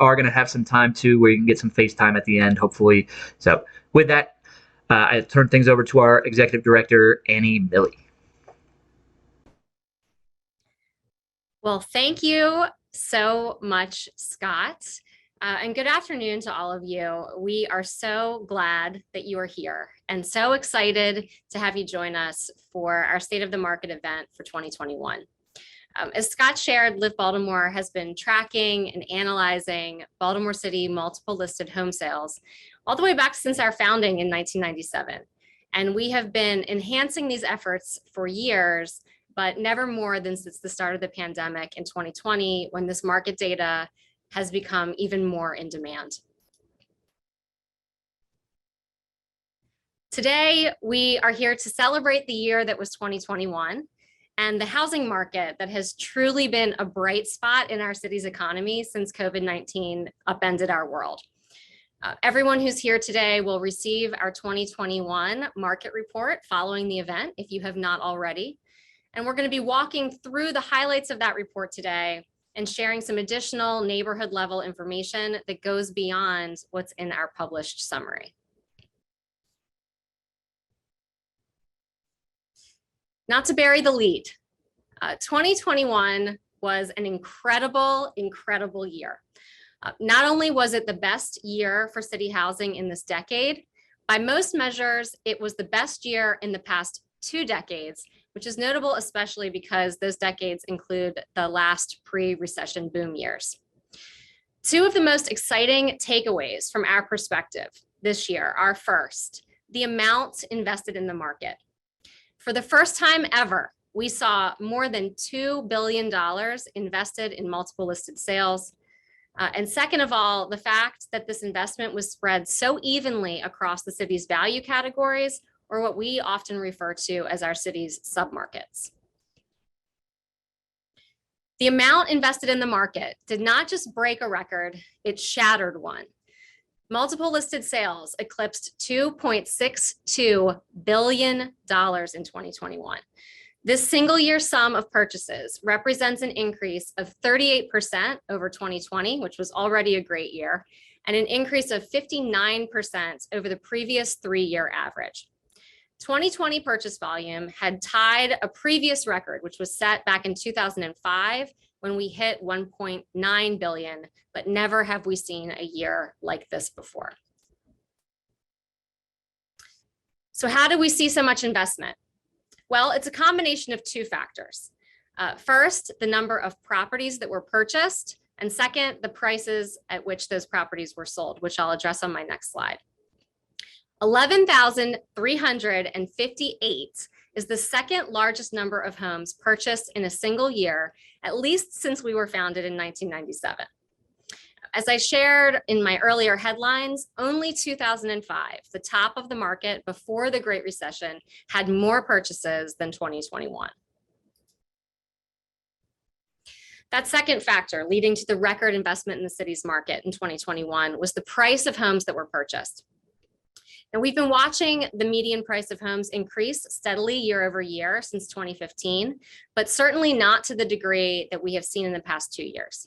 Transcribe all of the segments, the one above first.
are going to have some time too where you can get some FaceTime at the end, hopefully. So with that, I turn things over to our executive director, Annie Milley. Well, thank you so much, Scott. And good afternoon to all of you. We are so glad that you are here and so excited to have you join us for our State of the Market event for 2021. As Scott shared, Live Baltimore has been tracking and analyzing Baltimore City multiple listed home sales all the way back since our founding in 1997. And we have been enhancing these efforts for years, but never more than since the start of the pandemic in 2020, when this market data has become even more in demand. Today, we are here to celebrate the year that was 2021 and the housing market that has truly been a bright spot in our city's economy since COVID-19 upended our world. Everyone who's here today will receive our 2021 market report following the event, if you have not already. And we're going to be walking through the highlights of that report today and sharing some additional neighborhood level information that goes beyond what's in our published summary. Not to bury the lead, 2021 was an incredible year. Not only was it the best year for city housing in this decade, by most measures, it was the best year in the past 2 decades, which is notable especially because those decades include the last pre-recession boom years. 2 of the most exciting takeaways from our perspective this year are: first, the amount invested in the market. For the first time ever, we saw more than $2 billion invested in multiple listed sales. And second of all, the fact that this investment was spread so evenly across the city's value categories, or what we often refer to as our city's submarkets. The amount invested in the market did not just break a record, it shattered one. Multiple listed sales eclipsed $2.62 billion in 2021. This single year sum of purchases represents an increase of 38% over 2020, which was already a great year, and an increase of 59% over the previous 3-year average. 2020 purchase volume had tied a previous record, which was set back in 2005 when we hit 1.9 billion, but never have we seen a year like this before. So how do we see so much investment? Well, it's a combination of 2 factors. First, the number of properties that were purchased, and second, the prices at which those properties were sold, which I'll address on my next slide. 11,358 is the second largest number of homes purchased in a single year, at least since we were founded in 1997. As I shared in my earlier headlines, only 2005, the top of the market before the Great Recession, had more purchases than 2021. That second factor leading to the record investment in the city's market in 2021 was the price of homes that were purchased. And we've been watching the median price of homes increase steadily year over year since 2015, but certainly not to the degree that we have seen in the past 2 years.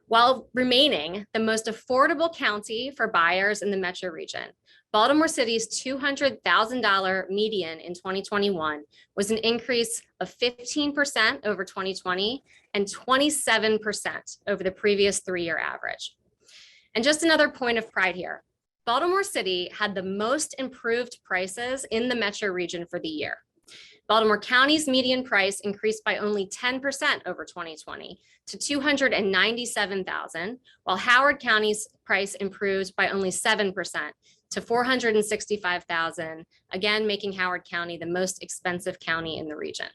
While remaining the most affordable county for buyers in the metro region, Baltimore City's $200,000 median in 2021 was an increase of 15% over 2020 and 27% over the previous 3-year average. And just another point of pride here, Baltimore City had the most improved prices in the metro region for the year. Baltimore County's median price increased by only 10% over 2020 to $297,000, while Howard County's price improved by only 7% to $465,000, again making Howard County the most expensive county in the region.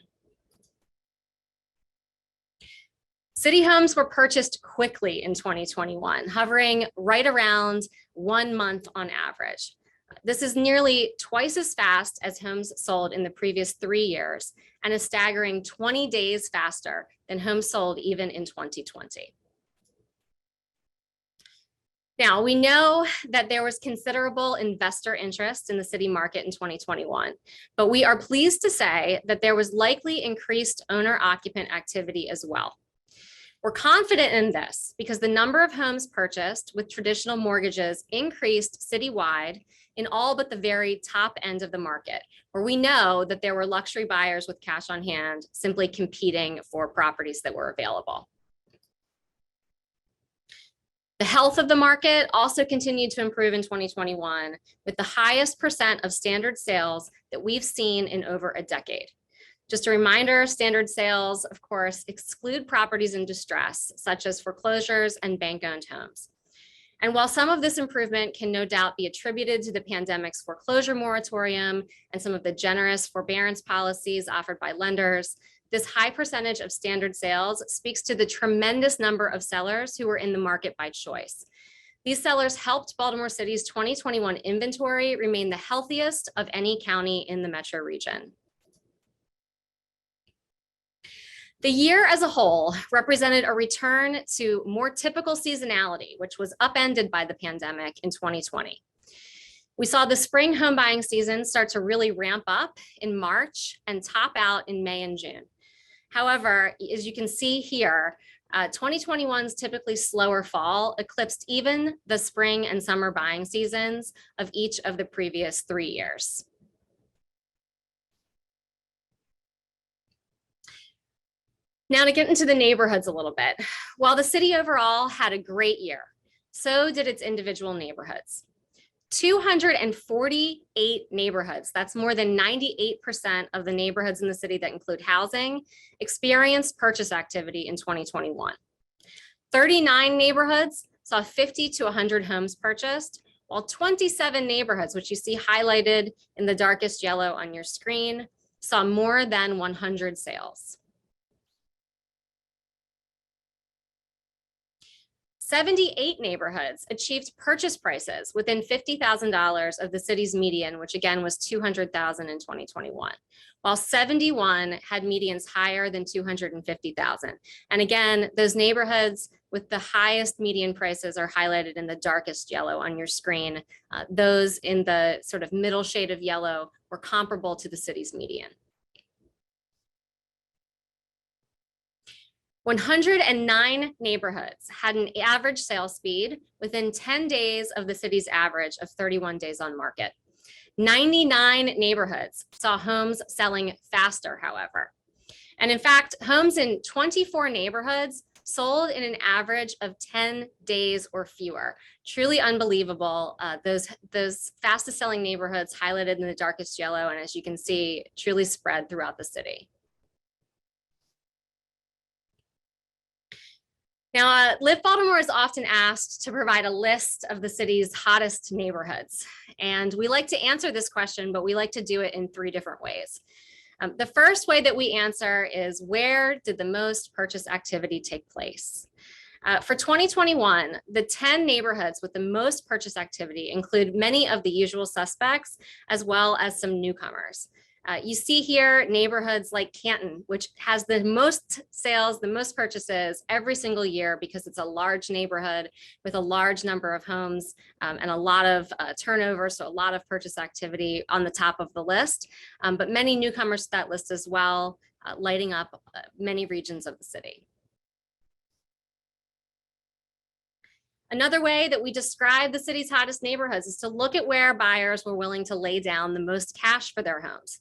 City homes were purchased quickly in 2021, hovering right around 1 month on average. This is nearly twice as fast as homes sold in the previous 3 years and a staggering 20 days faster than homes sold even in 2020. Now, we know that there was considerable investor interest in the city market in 2021, but we are pleased to say that there was likely increased owner-occupant activity as well. We're confident in this because the number of homes purchased with traditional mortgages increased citywide in all but the very top end of the market, where we know that there were luxury buyers with cash on hand simply competing for properties that were available. The health of the market also continued to improve in 2021, with the highest percent of standard sales that we've seen in over a decade. Just a reminder, standard sales, of course, exclude properties in distress, such as foreclosures and bank-owned homes. And while some of this improvement can no doubt be attributed to the pandemic's foreclosure moratorium and some of the generous forbearance policies offered by lenders, this high percentage of standard sales speaks to the tremendous number of sellers who were in the market by choice. These sellers helped Baltimore City's 2021 inventory remain the healthiest of any county in the metro region. The year as a whole represented a return to more typical seasonality, which was upended by the pandemic in 2020. We saw the spring home buying season start to really ramp up in March and top out in May and June. However, as you can see here, 2021's typically slower fall eclipsed even the spring and summer buying seasons of each of the previous 3 years. Now to get into the neighborhoods a little bit. While the city overall had a great year, so did its individual neighborhoods. 248 neighborhoods, that's more than 98% of the neighborhoods in the city that include housing, experienced purchase activity in 2021. 39 neighborhoods saw 50 to 100 homes purchased, while 27 neighborhoods, which you see highlighted in the darkest yellow on your screen, saw more than 100 sales. 78 neighborhoods achieved purchase prices within $50,000 of the city's median, which again was $200,000 in 2021, while 71 had medians higher than $250,000. And again, those neighborhoods with the highest median prices are highlighted in the darkest yellow on your screen. Those in the sort of middle shade of yellow were comparable to the city's median. 109 neighborhoods had an average sales speed within 10 days of the city's average of 31 days on market. 99 neighborhoods saw homes selling faster, however. And in fact, homes in 24 neighborhoods sold in an average of 10 days or fewer. Truly unbelievable. Those fastest selling neighborhoods highlighted in the darkest yellow, and as you can see, truly spread throughout the city. Now, Live Baltimore is often asked to provide a list of the city's hottest neighborhoods. And we like to answer this question, but we like to do it in 3 different ways. The first way that we answer is, where did the most purchase activity take place? For 2021, the 10 neighborhoods with the most purchase activity include many of the usual suspects, as well as some newcomers. You see here neighborhoods like Canton, which has the most sales, the most purchases every single year because it's a large neighborhood with a large number of homes and a lot of turnover, so a lot of purchase activity on the top of the list, but many newcomers to that list as well, lighting up many regions of the city. Another way that we describe the city's hottest neighborhoods is to look at where buyers were willing to lay down the most cash for their homes.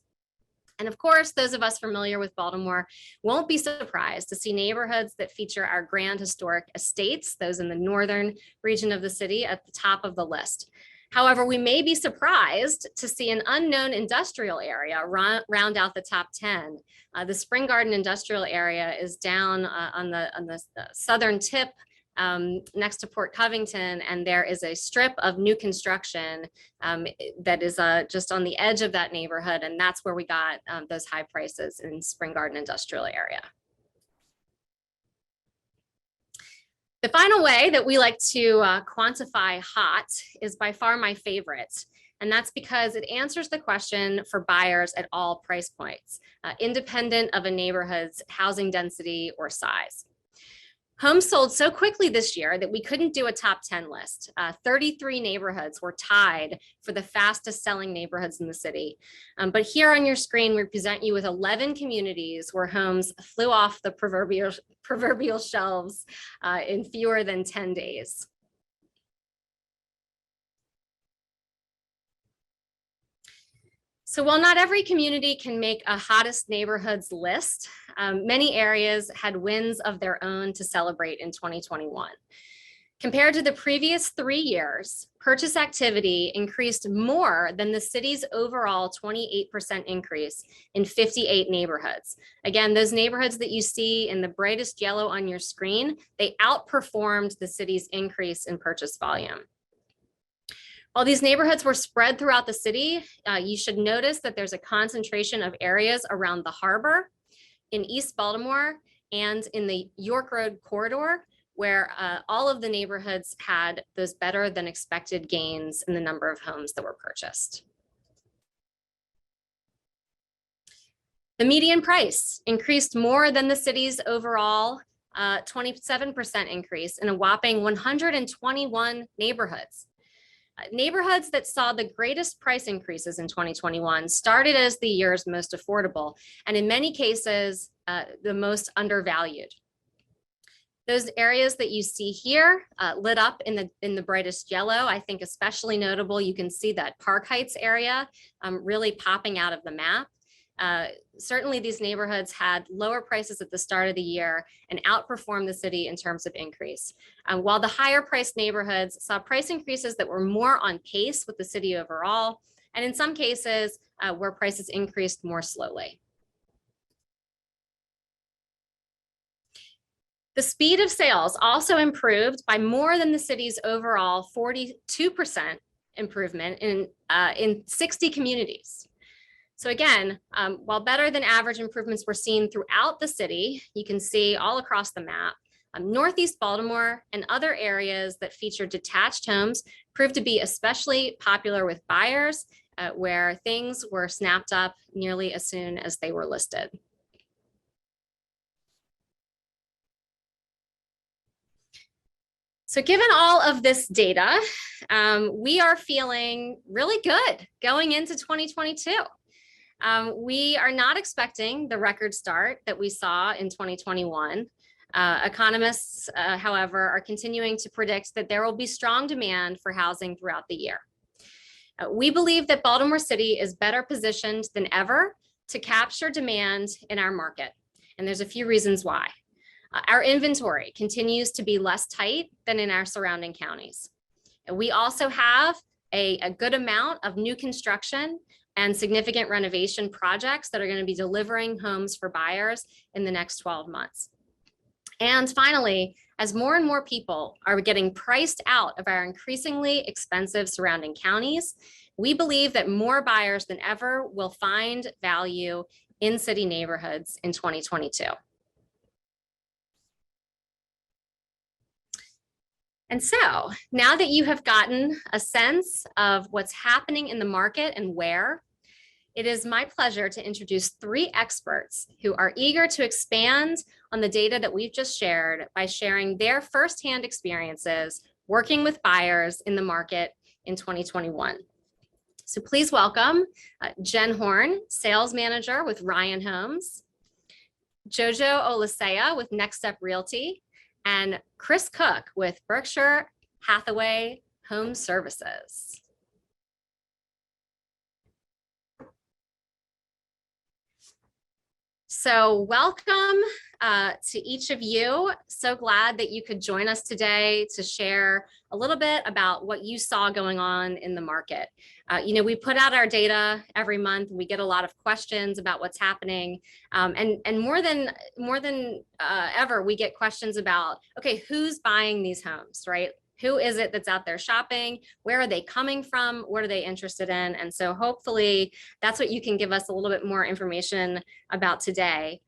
And of course, those of us familiar with Baltimore won't be surprised to see neighborhoods that feature our grand historic estates, those in the northern region of the city, at the top of the list. However, we may be surprised to see an unknown industrial area round out the top 10. The Spring Garden industrial area is down on the southern tip next to Port Covington, and there is a strip of new construction that is just on the edge of that neighborhood, and that's where we got those high prices in Spring Garden industrial area. The final way that we like to quantify hot is by far my favorite, and that's because it answers the question for buyers at all price points, independent of a neighborhood's housing density or size. Homes sold so quickly this year that we couldn't do a top 10 list. 33 neighborhoods were tied for the fastest selling neighborhoods in the city. But here on your screen, we present you with 11 communities where homes flew off the proverbial shelves in fewer than 10 days. So while not every community can make a hottest neighborhoods list, many areas had wins of their own to celebrate in 2021. Compared to the previous 3 years, purchase activity increased more than the city's overall 28% increase in 58 neighborhoods. Again, those neighborhoods that you see in the brightest yellow on your screen, they outperformed the city's increase in purchase volume. While these neighborhoods were spread throughout the city, you should notice that there's a concentration of areas around the harbor, in East Baltimore, and in the York Road corridor, where all of the neighborhoods had those better than expected gains in the number of homes that were purchased. The median price increased more than the city's overall 27% increase in a whopping 121 neighborhoods. Neighborhoods that saw the greatest price increases in 2021 started as the year's most affordable, and in many cases, the most undervalued. Those areas that you see here lit up in the brightest yellow, I think especially notable, you can see that Park Heights area really popping out of the map. Certainly these neighborhoods had lower prices at the start of the year and outperformed the city in terms of increase. While the higher priced neighborhoods saw price increases that were more on pace with the city overall, and in some cases where prices increased more slowly. The speed of sales also improved by more than the city's overall 42% improvement in 60 communities. So again, while better than average improvements were seen throughout the city, you can see all across the map, Northeast Baltimore and other areas that feature detached homes proved to be especially popular with buyers, where things were snapped up nearly as soon as they were listed. So given all of this data, we are feeling really good going into 2022. We are not expecting the record start that we saw in 2021. Economists, however, are continuing to predict that there will be strong demand for housing throughout the year. We believe that Baltimore City is better positioned than ever to capture demand in our market, and there's a few reasons why. Our inventory continues to be less tight than in our surrounding counties. And we also have a good amount of new construction and significant renovation projects that are going to be delivering homes for buyers in the next 12 months. And finally, as more and more people are getting priced out of our increasingly expensive surrounding counties, we believe that more buyers than ever will find value in city neighborhoods in 2022. And so now that you have gotten a sense of what's happening in the market and where, it is my pleasure to introduce 3 experts who are eager to expand on the data that we've just shared by sharing their firsthand experiences working with buyers in the market in 2021. So please welcome Jen Horn, Sales Manager with Ryan Homes, Jojo Olisea with Next Step Realty, and Chris Cook with Berkshire Hathaway Home Services. So welcome to each of you. So glad that you could join us today to share a little bit about what you saw going on in the market. We put out our data every month. We get a lot of questions about what's happening, and more than ever, we get questions about, okay, who's buying these homes, right? Who is it that's out there shopping? Where are they coming from? What are they interested in? And so hopefully that's what you can give us a little bit more information about today.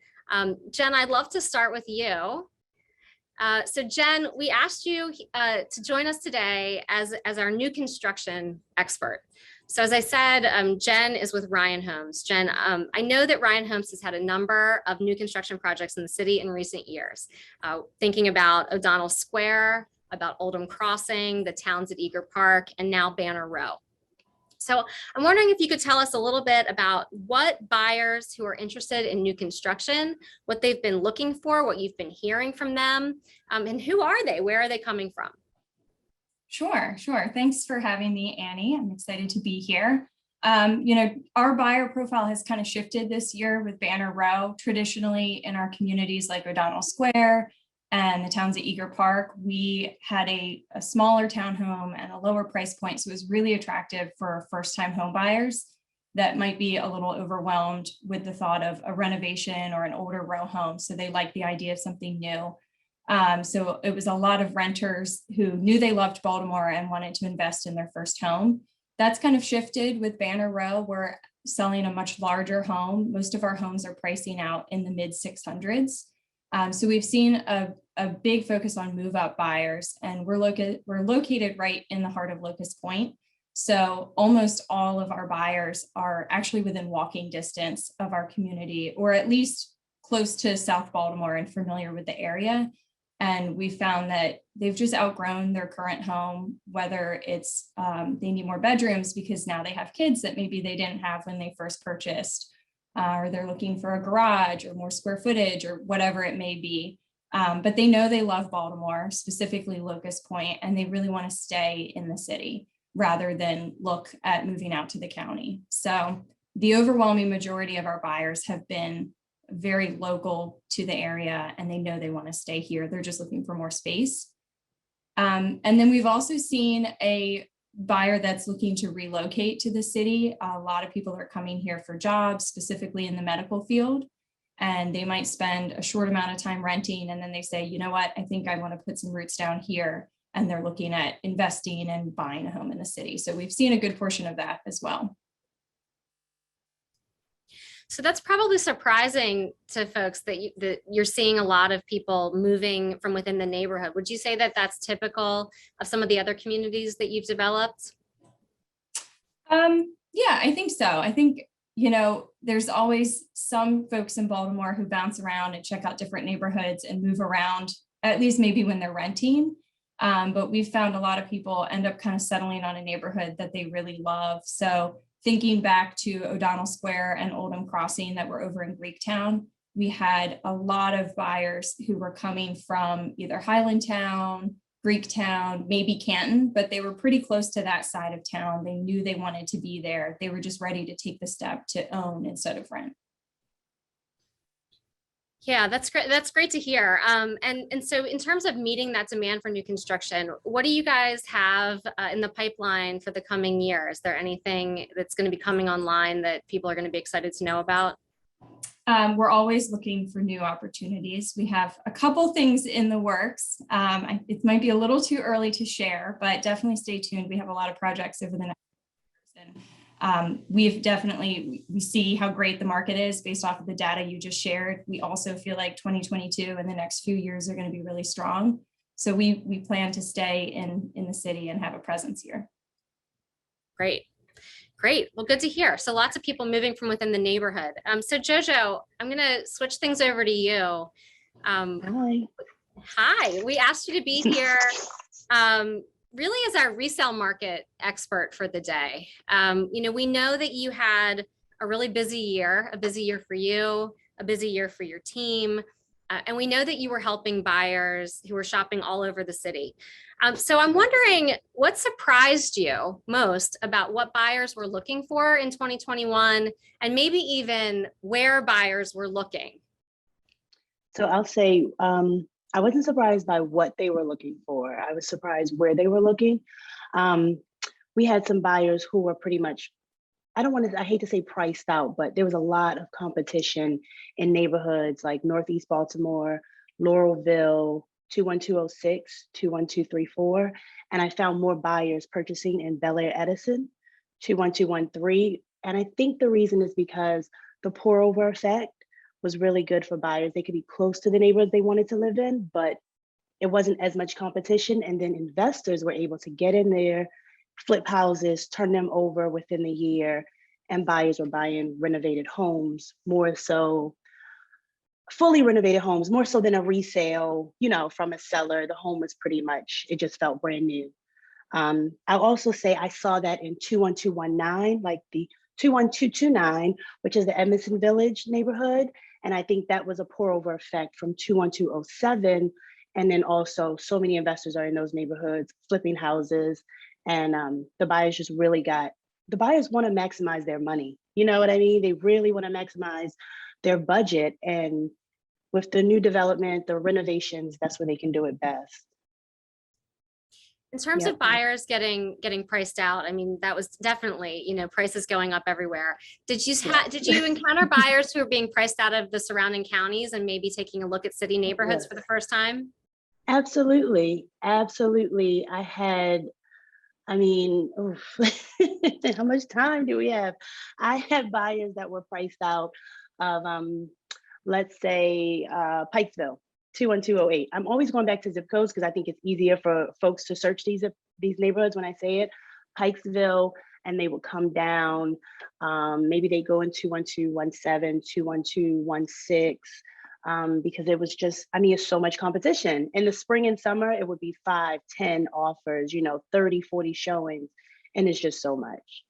Jen, I'd love to start with you. So Jen, we asked you to join us today as our new construction expert. So as I said, Jen is with Ryan Homes. Jen, I know that Ryan Homes has had a number of new construction projects in the city in recent years. Thinking about O'Donnell Square, about Oldham Crossing, the Towns at Eager Park, and now Banner Row. So I'm wondering if you could tell us a little bit about what buyers who are interested in new construction, what they've been looking for, what you've been hearing from them, and who are they? Where are they coming from? Sure. Thanks for having me, Annie. I'm excited to be here. Our buyer profile has kind of shifted this year with Banner Row. Traditionally in our communities like O'Donnell Square and the Towns at Eager Park, we had a smaller townhome and a lower price point. So it was really attractive for first-time home buyers that might be a little overwhelmed with the thought of a renovation or an older row home. So they like the idea of something new. So it was a lot of renters who knew they loved Baltimore and wanted to invest in their first home. That's kind of shifted with Banner Row. We're selling a much larger home. Most of our homes are pricing out in the mid 600s. So we've seen a big focus on move up buyers, and we're located right in the heart of Locust Point. So almost all of our buyers are actually within walking distance of our community, or at least close to South Baltimore and familiar with the area. And we found that they've just outgrown their current home, whether it's they need more bedrooms because now they have kids that maybe they didn't have when they first purchased, or they're looking for a garage or more square footage or whatever it may be. But they know they love Baltimore, specifically Locust Point, and they really want to stay in the city rather than look at moving out to the county. So the overwhelming majority of our buyers have been very local to the area, and they know they want to stay here. They're just looking for more space. And then we've also seen a buyer that's looking to relocate to the city. A lot of people are coming here for jobs, specifically in the medical field, and they might spend a short amount of time renting, and then they say, you know what, I think I want to put some roots down here, and they're looking at investing and buying a home in the city. So we've seen a good portion of that as well. So that's probably surprising to folks that you're seeing a lot of people moving from within the neighborhood. Would you say that that's typical of some of the other communities that you've developed? Yeah, I think so. I think, there's always some folks in Baltimore who bounce around and check out different neighborhoods and move around, at least maybe when they're renting. But we've found a lot of people end up kind of settling on a neighborhood that they really love. So thinking back to O'Donnell Square and Oldham Crossing that were over in Greektown, we had a lot of buyers who were coming from either Highlandtown, Greektown, maybe Canton, but they were pretty close to that side of town. They knew they wanted to be there. They were just ready to take the step to own instead of rent. Yeah, that's great. That's great to hear. And so in terms of meeting that demand for new construction, what do you guys have in the pipeline for the coming year? Is there anything that's going to be coming online that people are going to be excited to know about? We're always looking for new opportunities. We have a couple things in the works. It might be a little too early to share, but definitely stay tuned. We have a lot of projects over the next year. We see how great the market is based off of the data you just shared. We also feel like 2022 and the next few years are going to be really strong. So we plan to stay in the city and have a presence here. Great. Well, good to hear. So lots of people moving from within the neighborhood. So Jojo, I'm going to switch things over to you. Hi. We asked you to be here really as our resale market expert for the day. We know that you had a really busy year, a busy year for you, a busy year for your team. And we know that you were helping buyers who were shopping all over the city. So I'm wondering what surprised you most about what buyers were looking for in 2021, and maybe even where buyers were looking. So I'll say, I wasn't surprised by what they were looking for. I was surprised where they were looking. We had some buyers who were pretty much, I hate to say priced out, but there was a lot of competition in neighborhoods like Northeast Baltimore, Laurelville, 21206, 21234. And I found more buyers purchasing in Bel Air Edison, 21213. And I think the reason is because the pour over effect was really good for buyers. They could be close to the neighborhood they wanted to live in, but it wasn't as much competition. And then investors were able to get in there, flip houses, turn them over within the year, and buyers were buying renovated homes, more so fully renovated homes, more so than a resale, from a seller. The home was pretty much, it just felt brand new. I'll also say I saw that in 21219, like the 21229, which is the Edmondson Village neighborhood. And I think that was a pour over effect from 21207. And then also so many investors are in those neighborhoods flipping houses. And the buyers the buyers want to maximize their money. You know what I mean? They really want to maximize their budget. And with the new development, the renovations, that's where they can do it best. In terms Yep. of buyers getting priced out, I mean, that was definitely, prices going up everywhere. Did you encounter buyers who were being priced out of the surrounding counties and maybe taking a look at city neighborhoods for the first time? Absolutely. Absolutely. How much time do we have? I had buyers that were priced out of, let's say, Pikesville, 21208. I'm always going back to zip codes because I think it's easier for folks to search these neighborhoods when I say it. Pikesville, and they will come down. Maybe they go in 21217, 21216. Because it was just, it's so much competition. In the spring and summer, it would be 5, 10 offers, 30, 40 showings, and it's just so much.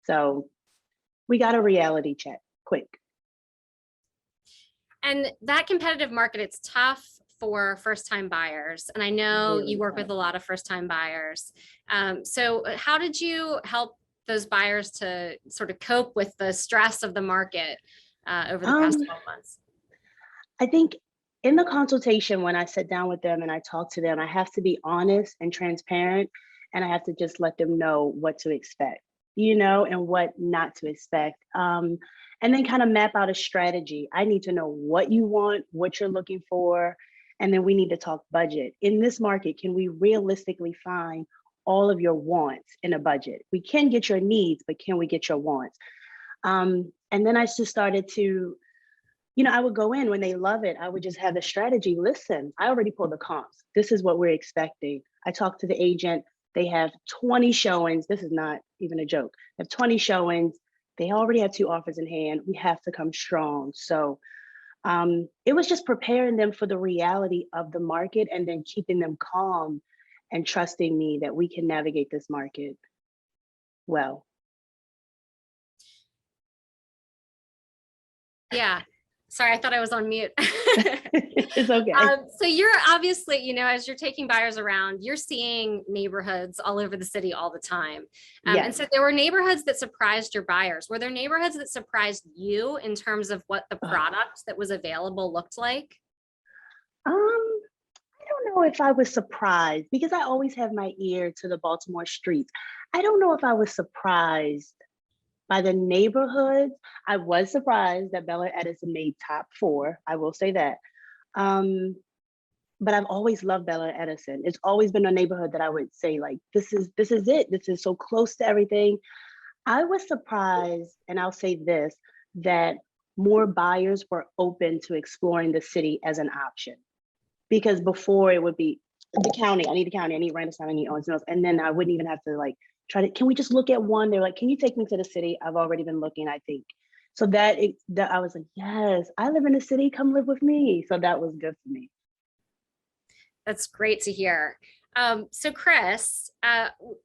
So we got a reality check quick. And that competitive market, it's tough for first-time buyers. And I know Really you work tough. with a lot of first-time buyers. So how did you help those buyers to sort of cope with the stress of the market over the past 12 months? I think in the consultation, when I sit down with them and I talk to them, I have to be honest and transparent, and I have to just let them know what to expect, and what not to expect. And then kind of map out a strategy. I need to know what you want, what you're looking for, and then we need to talk budget. In this market, can we realistically find all of your wants in a budget? We can get your needs, but can we get your wants? And then I just started to, I would go in when they love it. I would just have the strategy. Listen, I already pulled the comps. This is what we're expecting. I talked to the agent. They have 20 showings. This is not even a joke. They have 20 showings. They already have 2 offers in hand. We have to come strong. So it was just preparing them for the reality of the market and then keeping them calm and trusting me that we can navigate this market well. Yeah. Sorry, I thought I was on mute. It's okay. So you're obviously, as you're taking buyers around, you're seeing neighborhoods all over the city all the time. Yes. And so there were neighborhoods that surprised your buyers. Were there neighborhoods that surprised you in terms of what the product that was available looked like? I don't know if I was surprised, because I always have my ear to the Baltimore streets. I don't know if I was surprised by the neighborhoods. I was surprised that Bel Air Edison made top 4. I will say that. But I've always loved Bel Air Edison. It's always been a neighborhood that I would say, like, this is it. This is so close to everything. I was surprised, and I'll say this, that more buyers were open to exploring the city as an option. Because before it would be the county, I need the county, I need Randallstown, I need Owens Mills. And then I wouldn't even have to can we just look at one? They're like, can you take me to the city? I've already been looking, I think. So that I was like, yes, I live in the city, come live with me. So that was good for me. That's great to hear. So Chris,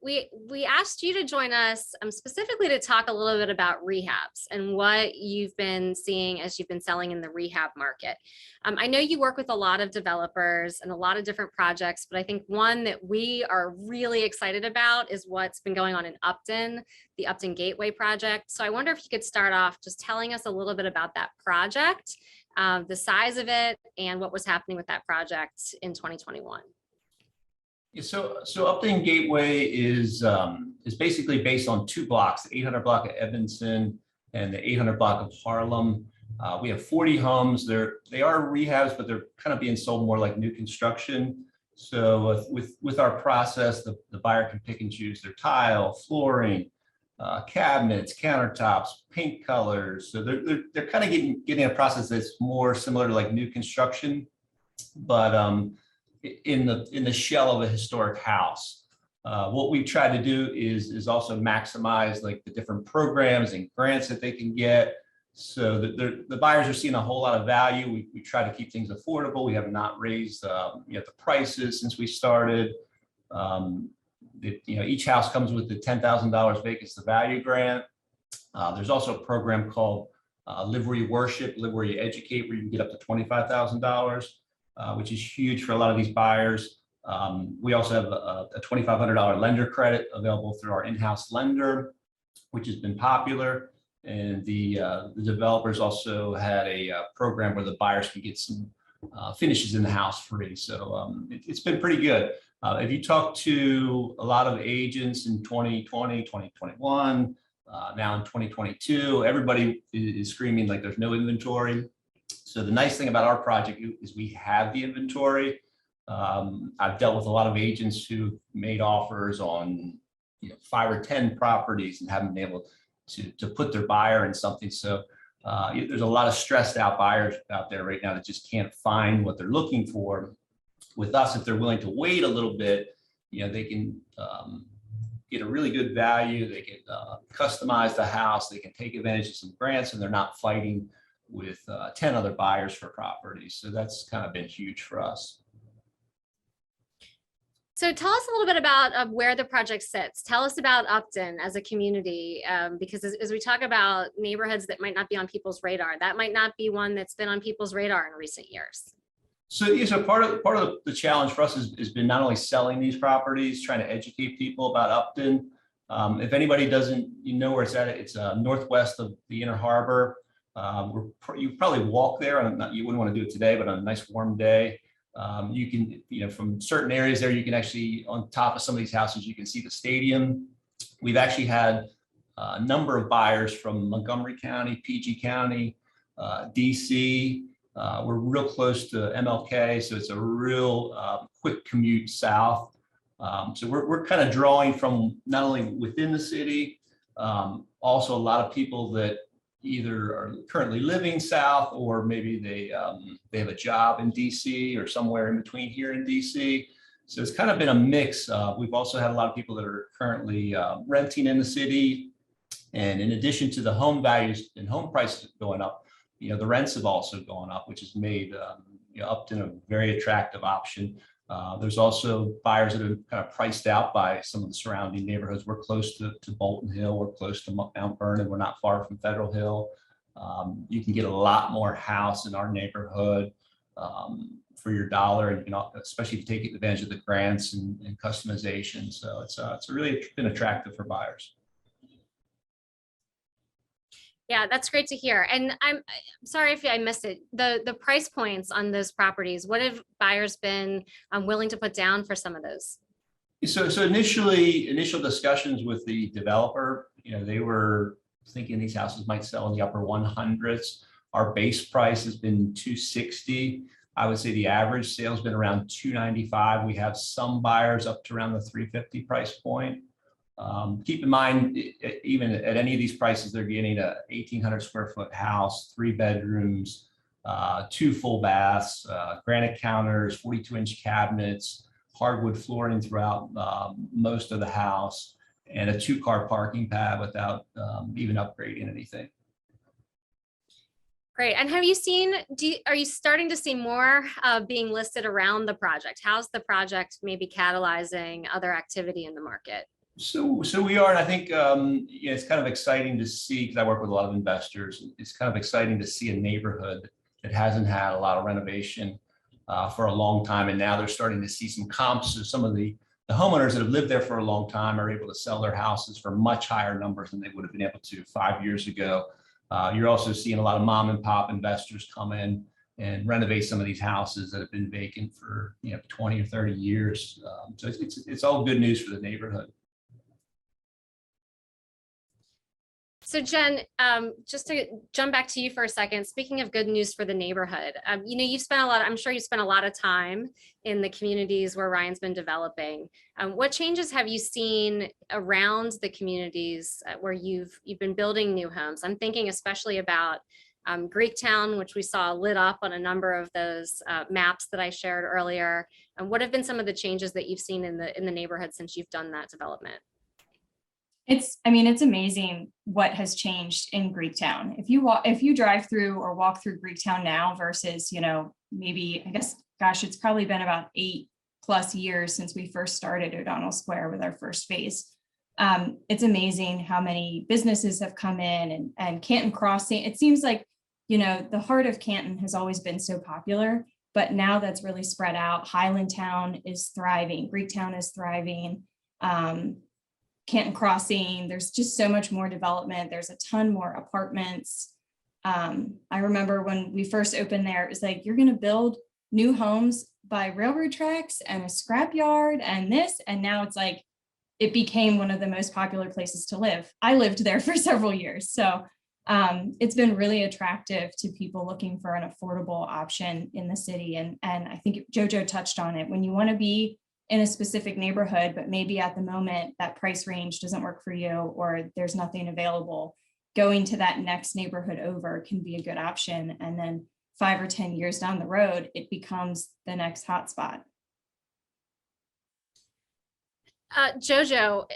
we asked you to join us specifically to talk a little bit about rehabs and what you've been seeing as you've been selling in the rehab market. I know you work with a lot of developers and a lot of different projects, but I think one that we are really excited about is what's been going on in Upton, the Upton Gateway project. So I wonder if you could start off just telling us a little bit about that project, the size of it, and what was happening with that project in 2021. Yeah, so Upton Gateway is basically based on 2 blocks, the 800 block of Edmondson and the 800 block of Harlem. We have 40 homes. They are rehabs, but they're kind of being sold more like new construction. So with our process, the buyer can pick and choose their tile, flooring, cabinets, countertops, paint colors. So they're kind of getting a process that's more similar to like new construction, but in the shell of a historic house. What we've tried to do is also maximize like the different programs and grants that they can get, so that the buyers are seeing a whole lot of value. We try to keep things affordable. We have not raised the prices since we started. Each house comes with the $10,000 Vegas to Value grant. There's also a program called Live Where You Worship, Live Where You Educate, where you can get up to $25,000, which is huge for a lot of these buyers. We also have a $2,500 lender credit available through our in-house lender, which has been popular. And the developers also had a program where the buyers can get some finishes in the house free. So it's been pretty good. If you talk to a lot of agents in 2020, 2021, now in 2022, everybody is screaming like there's no inventory. So the nice thing about our project is we have the inventory. I've dealt with a lot of agents who made offers on 5 or 10 properties and haven't been able to put their buyer in something. So there's a lot of stressed out buyers out there right now that just can't find what they're looking for. With us, if they're willing to wait a little bit, they can get a really good value. They can customize the house. They can take advantage of some grants, and they're not fighting with 10 other buyers for properties. So that's kind of been huge for us. So tell us a little bit about where the project sits. Tell us about Upton as a community, because as we talk about neighborhoods that might not be on people's radar, that might not be one that's been on people's radar in recent years. So part of the challenge for us has been not only selling these properties, trying to educate people about Upton. If anybody doesn't know where it's at, it's northwest of the Inner Harbor. You probably walk there. You wouldn't want to do it today, but on a nice warm day, you can, from certain areas there, you can actually, on top of some of these houses, you can see the stadium. We've actually had a number of buyers from Montgomery County, PG County, DC. We're real close to MLK, so it's a real quick commute south. So we're kind of drawing from not only within the city, also a lot of people that either are currently living south, or maybe they have a job in DC or somewhere in between here in DC. So it's kind of been a mix. We've also had a lot of people that are currently renting in the city. And in addition to the home values and home prices going up, the rents have also gone up, which has made Upton a very attractive option. There's also buyers that are kind of priced out by some of the surrounding neighborhoods. We're close to Bolton Hill. We're close to Mount Vernon. We're not far from Federal Hill. You can get a lot more house in our neighborhood for your dollar, and especially if you take advantage of the grants and customization. So it's really been attractive for buyers. Yeah, that's great to hear. And I'm sorry if I missed it. The price points on those properties, what have buyers been willing to put down for some of those? So initial discussions with the developer, they were thinking these houses might sell in the upper 100s. Our base price has been $260. I would say the average sale has been around $295. We have some buyers up to around the $350 price point. Keep in mind, even at any of these prices, they're getting a 1,800 square foot house, 3 bedrooms, 2 full baths, granite counters, 42-inch cabinets, hardwood flooring throughout most of the house, and a 2-car parking pad without even upgrading anything. Great. And have you seen, are you starting to see more being listed around the project? How's the project maybe catalyzing other activity in the market? So we are, and I think it's kind of exciting to see, because I work with a lot of investors. It's kind of exciting to see a neighborhood that hasn't had a lot of renovation for a long time, and now they're starting to see some comps. So some of the homeowners that have lived there for a long time are able to sell their houses for much higher numbers than they would have been able to 5 years ago. You're also seeing a lot of mom and pop investors come in and renovate some of these houses that have been vacant for 20 or 30 years. So it's all good news for the neighborhood. So Jen, just to jump back to you for a second, speaking of good news for the neighborhood, you've spent I'm sure you spent a lot of time in the communities where Ryan's been developing. What changes have you seen around the communities where you've been building new homes? I'm thinking especially about Greektown, which we saw lit up on a number of those maps that I shared earlier. And what have been some of the changes that you've seen in the neighborhood since you've done that development? I mean, it's amazing what has changed in Greektown. If you drive through or walk through Greektown now versus, maybe, I guess, gosh, it's probably been about 8+ years since we first started O'Donnell Square with our first phase. It's amazing how many businesses have come in and Canton Crossing. It seems like, the heart of Canton has always been so popular, but now that's really spread out. Highlandtown is thriving, Greektown is thriving. Canton Crossing, there's just so much more development. There's a ton more apartments. I remember when we first opened there, it was like, you're going to build new homes by railroad tracks and a scrapyard and this. And now it's like, it became one of the most popular places to live. I lived there for several years. So it's been really attractive to people looking for an affordable option in the city. And I think Jojo touched on it. When you want to be in a specific neighborhood, but maybe at the moment that price range doesn't work for you or there's nothing available, going to that next neighborhood over can be a good option. And then 5 or 10 years down the road, it becomes the next hotspot. Jojo,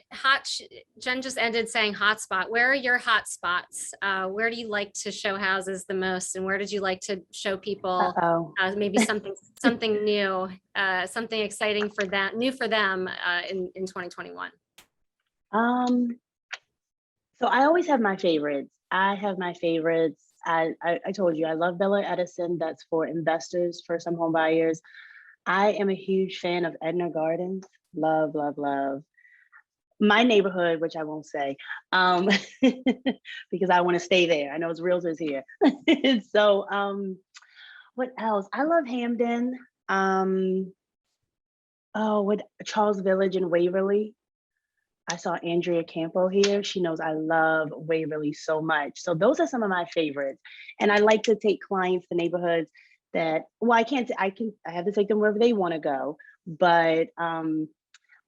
Jen just ended saying hotspot. Where are your hotspots? Where do you like to show houses the most, and where did you like to show people maybe something new, something exciting for them, new for them in 2021? So I always have my favorites. I told you I love Bella Edison. That's for investors, first time home buyers. I am a huge fan of Edna Gardens. Love, love, love. My neighborhood, which I won't say, because I want to stay there. I know it's realtors here. So what else? I love Hamden. With Charles Village in Waverly. I saw Andrea Campo here. She knows I love Waverly so much. So those are some of my favorites. And I like to take clients to neighborhoods that, well, I have to take them wherever they want to go. But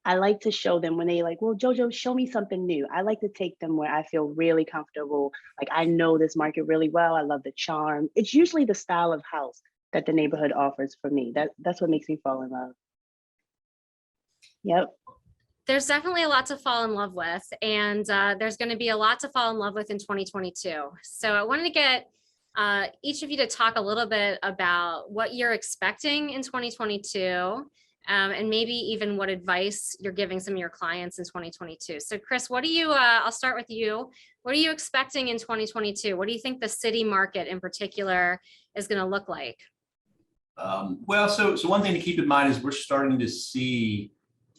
I like to show them when they like, well, Jojo, show me something new. I like to take them where I feel really comfortable. Like I know this market really well. I love the charm. It's usually the style of house that the neighborhood offers for me. That's what makes me fall in love. Yep. There's definitely a lot to fall in love with, and there's going to be a lot to fall in love with in 2022. So I wanted to get each of you to talk a little bit about what you're expecting in 2022. And maybe even what advice you're giving some of your clients in 2022. So Chris, what do you, I'll start with you. What are you expecting in 2022? What do you think the city market in particular is going to look like? Well, so one thing to keep in mind is we're starting to see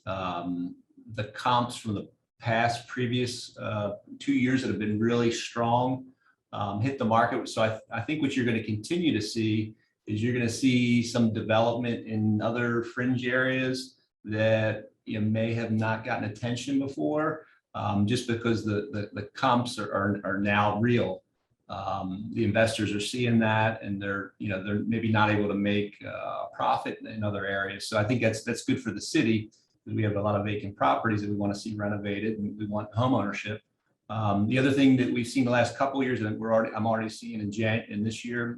the comps from the previous 2 years that have been really strong hit the market. So I think what you're going to continue to see is you're going to see some development in other fringe areas that may have not gotten attention before, just because the comps are now real. The investors are seeing that, and they're maybe not able to make a profit in other areas. So I think that's good for the city, because we have a lot of vacant properties that we want to see renovated, and we want home ownership. The other thing that we've seen the last couple of years, and I'm already seeing in this year.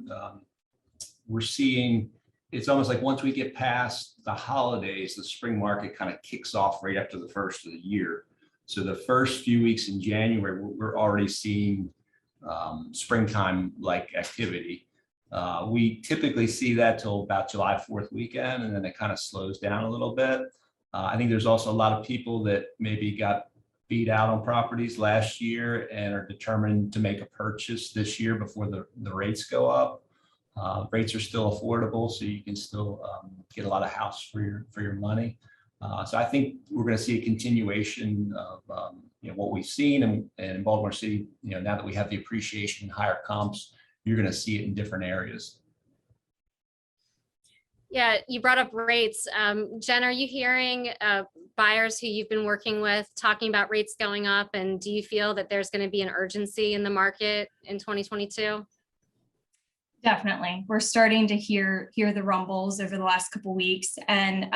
We're seeing it's almost like once we get past the holidays, the spring market kind of kicks off right after the first of the year. So the first few weeks in January, we're already seeing springtime like activity. We typically see that till about July 4th weekend, and then it kind of slows down a little bit. I think there's also a lot of people that maybe got beat out on properties last year and are determined to make a purchase this year before the rates go up. Rates are still affordable, so you can still get a lot of house for your money. So I think we're going to see a continuation of what we've seen in Baltimore City. Now that we have the appreciation and higher comps, you're going to see it in different areas. Yeah, you brought up rates. Jen, are you hearing buyers who you've been working with talking about rates going up? And do you feel that there's going to be an urgency in the market in 2022? Definitely. We're starting to hear the rumbles over the last couple of weeks. And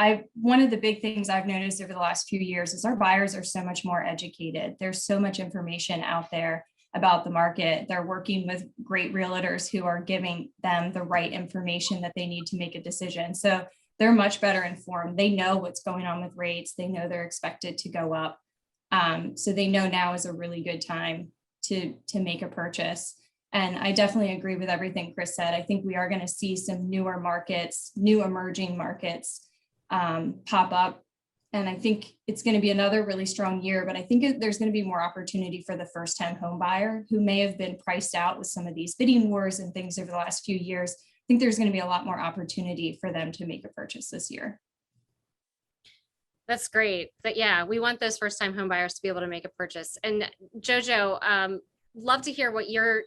one of the big things I've noticed over the last few years is our buyers are so much more educated. There's so much information out there about the market. They're working with great realtors who are giving them the right information that they need to make a decision. So they're much better informed. They know what's going on with rates. They know they're expected to go up. So they know now is a really good time to make a purchase. And I definitely agree with everything Chris said. I think we are going to see some newer markets, new emerging markets pop up. And I think it's going to be another really strong year, but I think there's going to be more opportunity for the first-time home buyer who may have been priced out with some of these bidding wars and things over the last few years. I think there's going to be a lot more opportunity for them to make a purchase this year. That's great. But yeah, we want those first-time home buyers to be able to make a purchase. And Jojo, love to hear what your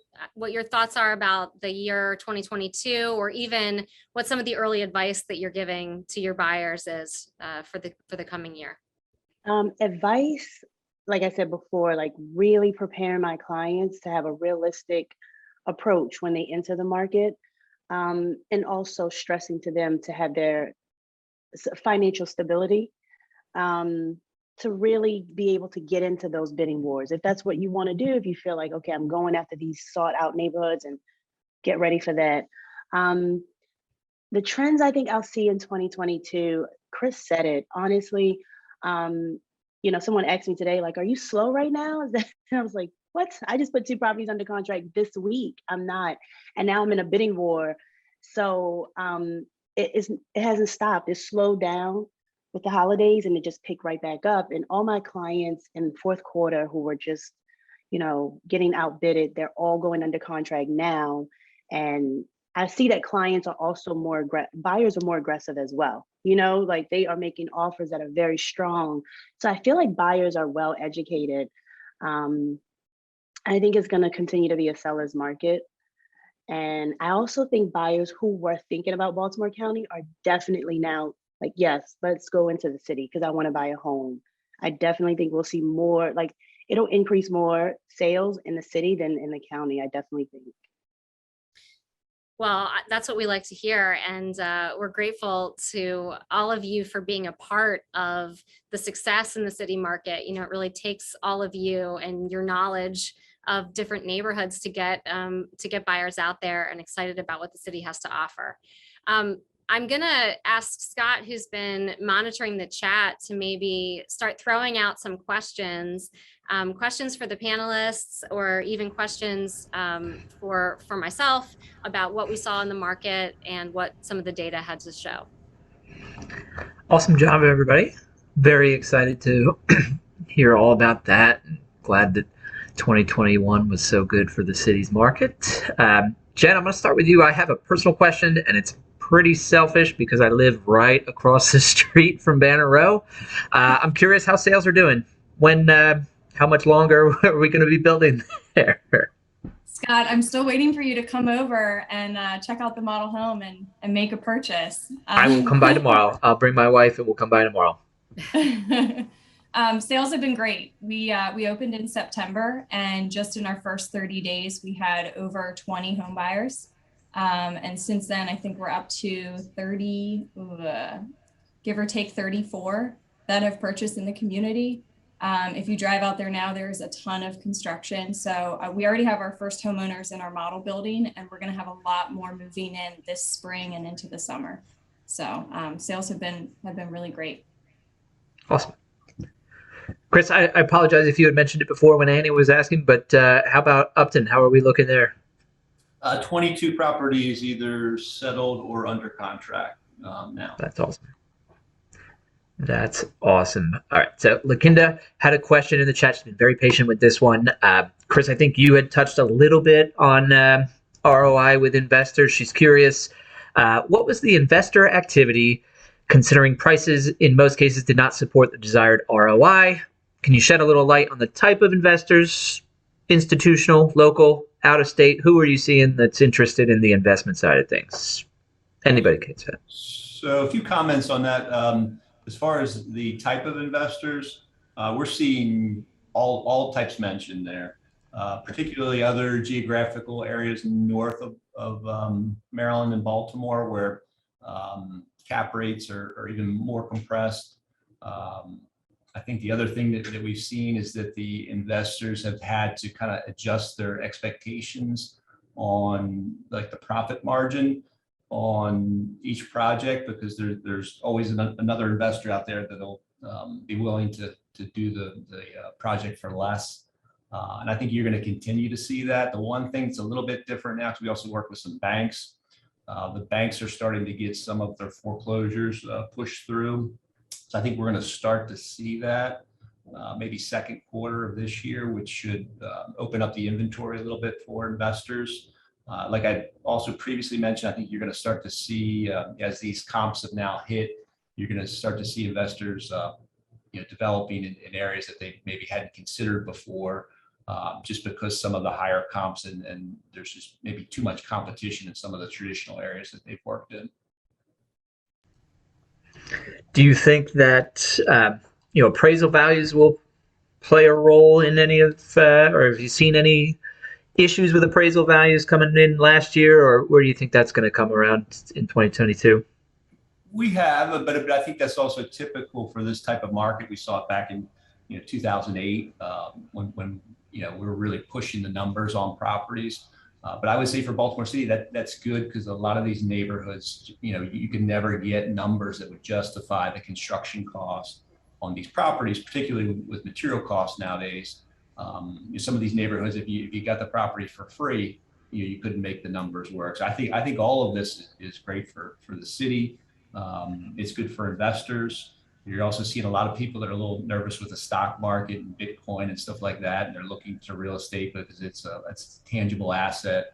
thoughts are about the year 2022, or even what some of the early advice that you're giving to your buyers is for the coming year. Advice, like I said before, like really prepare my clients to have a realistic approach when they enter the market, and also stressing to them to have their financial stability, to really be able to get into those bidding wars. If that's what you want to do, if you feel like, okay, I'm going after these sought out neighborhoods, and get ready for that. The trends I think I'll see in 2022, Chris said it, honestly, someone asked me today, like, are you slow right now? And I was like, what? I just put 2 properties under contract this week. I'm not. And now I'm in a bidding war. So it hasn't stopped. It's slowed down with the holidays, and it just picked right back up. And all my clients in fourth quarter who were just, getting outbidded, they're all going under contract now. And I see that clients are also buyers are more aggressive as well. Like they are making offers that are very strong. So I feel like buyers are well educated. I think it's going to continue to be a seller's market. And I also think buyers who were thinking about Baltimore County are definitely now like, yes, let's go into the city because I want to buy a home. I definitely think we'll see more, like it'll increase more sales in the city than in the county. I definitely think. Well, that's what we like to hear. And we're grateful to all of you for being a part of the success in the city market. It really takes all of you and your knowledge of different neighborhoods to get buyers out there and excited about what the city has to offer. I'm gonna ask Scott, who's been monitoring the chat, to maybe start throwing out some questions for the panelists, or even questions for myself about what we saw in the market and what some of the data had to show. Awesome job, everybody. Very excited to hear all about that. Glad that 2021 was so good for the city's market. Jen, I'm going to start with you. I have a personal question, and it's pretty selfish because I live right across the street from Banner Row. I'm curious how sales are doing. How much longer are we going to be building there? Scott, I'm still waiting for you to come over and check out the model home and make a purchase. I will come by tomorrow. I'll bring my wife and we'll come by tomorrow. Sales have been great. We opened in September, and just in our first 30 days, we had over 20 home buyers. And since then, I think we're up to 30, give or take 34 that have purchased in the community. If you drive out there now, there's a ton of construction. So we already have our first homeowners in our model building, and we're going to have a lot more moving in this spring and into the summer. So sales have been really great. Awesome. Chris, I apologize if you had mentioned it before when Annie was asking, but how about Upton? How are we looking there? 22 properties either settled or under contract now. That's awesome. That's awesome. All right. So Lakinda had a question in the chat. She's been very patient with this one. Chris, I think you had touched a little bit on ROI with investors. She's curious, what was the investor activity considering prices in most cases did not support the desired ROI? Can you shed a little light on the type of investors, institutional, local, out of state? Who are you seeing that's interested in the investment side of things? Anybody can say. So a few comments on that. As far as the type of investors, we're seeing all types mentioned there, particularly other geographical areas north of Maryland and Baltimore, where cap rates are even more compressed. I think the other thing that we've seen is that the investors have had to kind of adjust their expectations on like the profit margin. on each project because there's always another investor out there that'll be willing to do the project for less. And I think you're going to continue to see that. The one thing that's a little bit different now, because we also work with some banks. The banks are starting to get some of their foreclosures pushed through. So I think we're going to start to see that maybe second quarter of this year, which should open up the inventory a little bit for investors. Like I also previously mentioned, I think you're going to start to see as these comps have now hit, you're going to start to see investors developing in areas that they maybe hadn't considered before, just because some of the higher comps and there's just maybe too much competition in some of the traditional areas that they've worked in. Do you think that appraisal values will play a role in any of, or have you seen any issues with appraisal values coming in last year, or where do you think that's going to come around in 2022? We have, but I think that's also typical for this type of market. We saw it back in 2008 when we were really pushing the numbers on properties. But I would say for Baltimore City, that's good because a lot of these neighborhoods, you can never get numbers that would justify the construction cost on these properties, particularly with material costs nowadays. Some of these neighborhoods, if you got the property for free, you couldn't make the numbers work. So I think all of this is great for the city. It's good for investors. You're also seeing a lot of people that are a little nervous with the stock market and Bitcoin and stuff like that, and they're looking to real estate because it's a tangible asset.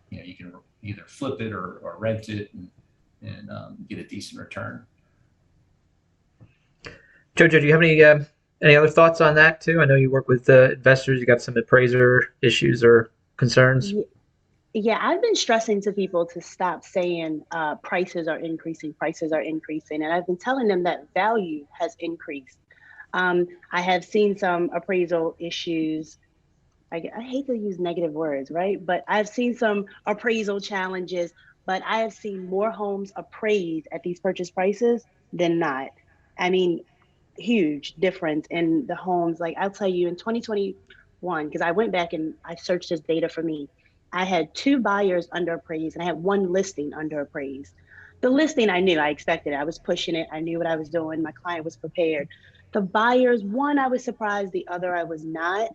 You can either flip it or rent it and get a decent return. Jojo, do you have any other thoughts on that too? I know you work with investors. You got some appraiser issues or concerns? Yeah, I've been stressing to people to stop saying prices are increasing, and I've been telling them that value has increased. I have seen some appraisal issues. I hate to use negative words, right? But I've seen some appraisal challenges, but I have seen more homes appraised at these purchase prices than not. I mean, huge difference in the homes. Like I'll tell you in 2021, because I went back and I searched this data for me. I had 2 buyers under appraised and I had 1 listing under appraised. The listing I knew, I expected it. I was pushing it. I knew what I was doing. My client was prepared. The buyers, one I was surprised, the other I was not.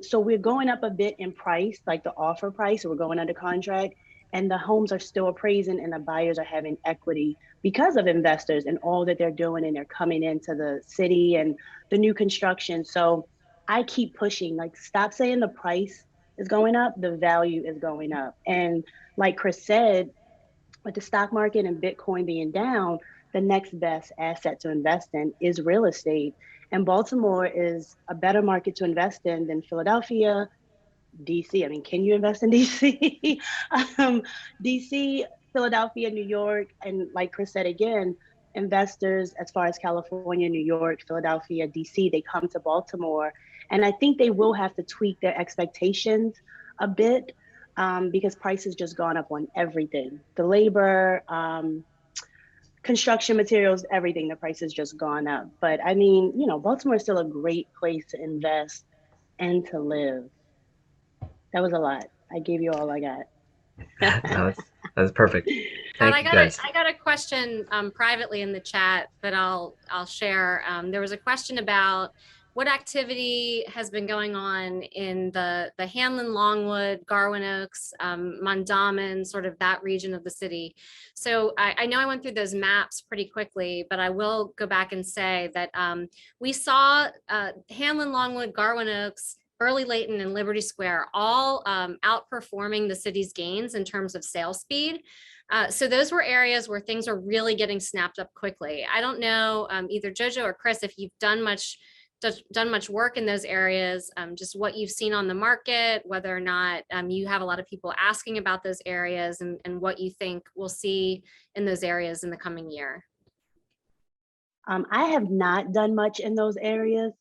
So we're going up a bit in price, like the offer price, so we're going under contract, and the homes are still appraising and the buyers are having equity because of investors and all that they're doing, and they're coming into the city and the new construction. So I keep pushing, like, stop saying the price is going up, the value is going up. And like Chris said, with the stock market and Bitcoin being down, the next best asset to invest in is real estate. And Baltimore is a better market to invest in than Philadelphia, DC. I mean, can you invest in DC? DC, Philadelphia, New York, and like Chris said again, investors as far as California, New York, Philadelphia, DC, they come to Baltimore. And I think they will have to tweak their expectations a bit because prices just gone up on everything. The labor, construction materials, everything, the price has just gone up. But I mean, Baltimore is still a great place to invest and to live. That was a lot. I gave you all I got. No, that's perfect. Thank you, guys. I got a question privately in the chat that I'll share. There was a question about what activity has been going on in the Hanlon, Longwood, Garwin Oaks, Mondawmin, sort of that region of the city. So I know I went through those maps pretty quickly, but I will go back and say that we saw Hanlon, Longwood, Garwin Oaks, Early Layton, and Liberty Square all outperforming the city's gains in terms of sales speed. So those were areas where things are really getting snapped up quickly. I don't know, either Jojo or Chris, if you've done much work in those areas, just what you've seen on the market, whether or not you have a lot of people asking about those areas, and what you think we'll see in those areas in the coming year. I have not done much in those areas,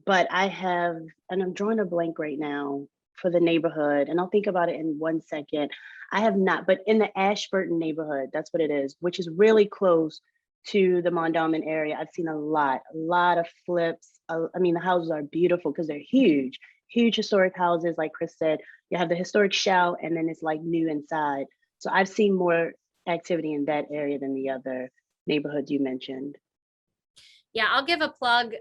but I have, and I'm drawing a blank right now for the neighborhood, and I'll think about it in 1 second. I have not, but in the Ashburton neighborhood, that's what it is, which is really close to the Mondawmin area. I've seen a lot of flips. I mean, the houses are beautiful because they're huge huge historic houses, like Chris said. You have the historic shell, and then it's like new inside. So I've seen more activity in that area than the other neighborhoods you mentioned. Yeah, I'll give a plug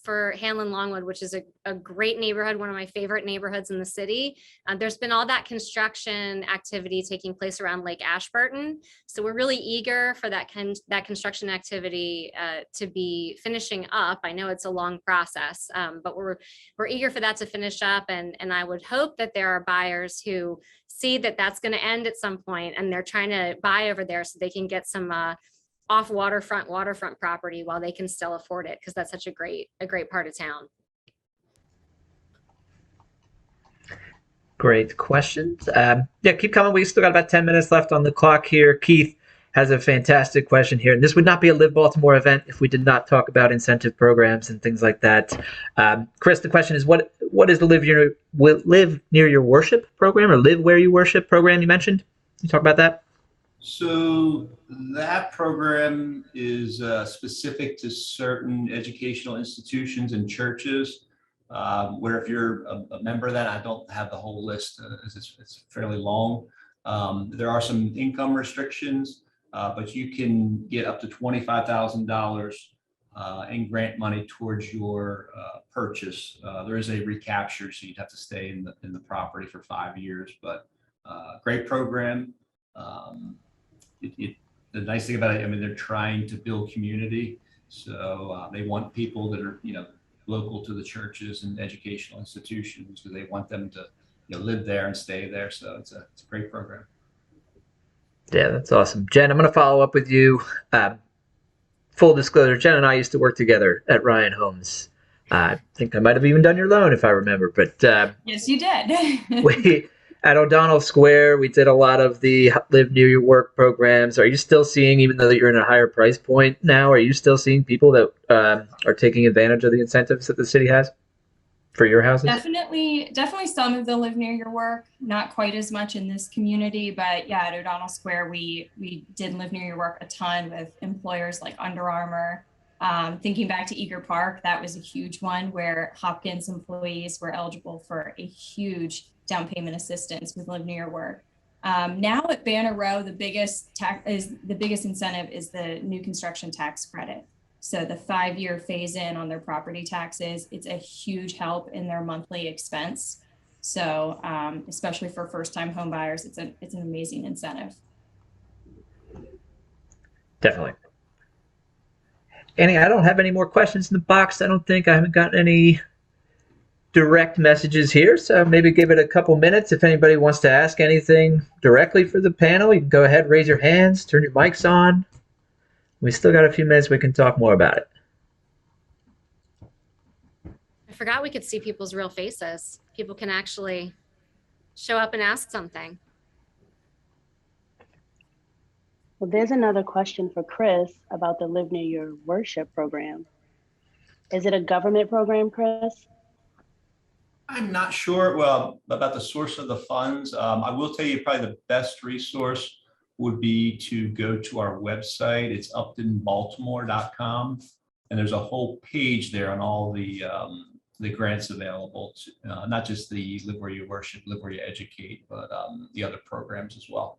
for Hanlon Longwood, which is a great neighborhood, one of my favorite neighborhoods in the city. There's been all that construction activity taking place around Lake Ashburton. So we're really eager for that construction activity to be finishing up. I know it's a long process, but we're eager for that to finish up. And I would hope that there are buyers who see that that's going to end at some point and they're trying to buy over there so they can get some off waterfront property while they can still afford it, because that's such a great part of town. Great questions. Yeah, keep coming. We still got about 10 minutes left on the clock here. Keith has a fantastic question here. And this would not be a Live Baltimore event if we did not talk about incentive programs and things like that. Chris, the question is, what is the Live Near Your Worship program, or Live Where You Worship program you mentioned? Can you talk about that? So that program is specific to certain educational institutions and churches, where if you're a member of that, I don't have the whole list, as it's fairly long. There are some income restrictions, but you can get up to $25,000 in grant money towards your purchase. There is a recapture, so you'd have to stay in the property for 5 years, but great program. The nice thing about it, I mean, they're trying to build community. So they want people that are, local to the churches and educational institutions, because they want them to, live there and stay there. So it's a great program. Yeah, that's awesome. Jen, I'm going to follow up with you. Full disclosure, Jen and I used to work together at Ryan Homes. I think I might have even done your loan, if I remember. But Yes, you did. we at O'Donnell Square, we did a lot of the Live Near Your Work programs. Are you still seeing, even though you're in a higher price point now, are you still seeing people that are taking advantage of the incentives that the city has for your houses? Definitely some of the Live Near Your Work, not quite as much in this community, but yeah, at O'Donnell Square, we did Live Near Your Work a ton with employers like Under Armour. Thinking back to Eager Park, that was a huge one where Hopkins employees were eligible for a huge down payment assistance with Live Near Your Work. Now at Banner Row, the biggest incentive is the new construction tax credit. So the 5-year phase in on their property taxes, it's a huge help in their monthly expense. So especially for first-time home buyers, it's an amazing incentive. Definitely. Annie, I don't have any more questions in the box. I don't think. I haven't gotten any direct messages here, so maybe give it a couple minutes. If anybody wants to ask anything directly for the panel, you can go ahead, raise your hands, turn your mics on. We still got a few minutes. We can talk more about it. I forgot we could see people's real faces. People can actually show up and ask something. Well, there's another question for Chris about the Live Near Your Worship program. Is it a government program, Chris? I'm not sure, well, about the source of the funds. I will tell you probably the best resource would be to go to our website. It's uptonbaltimore.com. And there's a whole page there on all the grants available, to, not just the Live Where You Worship, Live Where You Educate, but the other programs as well.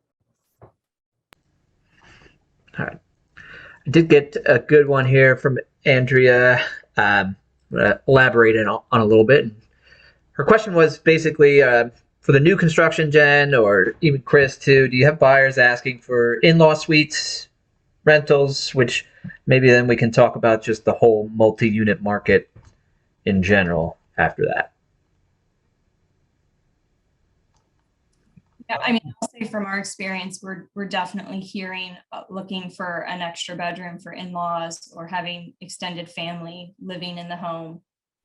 All right. I did get a good one here from Andrea. I'm going to elaborate on a little bit. Her question was basically for the new construction, Jen, or even Chris too, do you have buyers asking for in-law suites, rentals, which maybe then we can talk about just the whole multi-unit market in general after that. Yeah, I mean, I'll say from our experience, we're definitely hearing looking for an extra bedroom for in-laws or having extended family living in the home.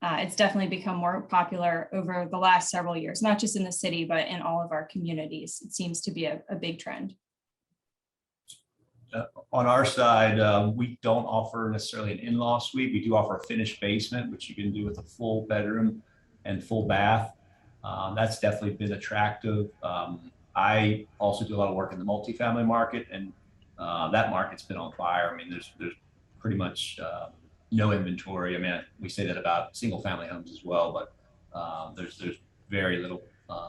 It's definitely become more popular over the last several years, not just in the city, but in all of our communities. It seems to be a big trend. On our side, we don't offer necessarily an in-law suite. We do offer a finished basement, which you can do with a full bedroom and full bath. That's definitely been attractive. I also do a lot of work in the multifamily market, and that market's been on fire. I mean, there's pretty much no inventory. I mean, we say that about single family homes as well, but There's very little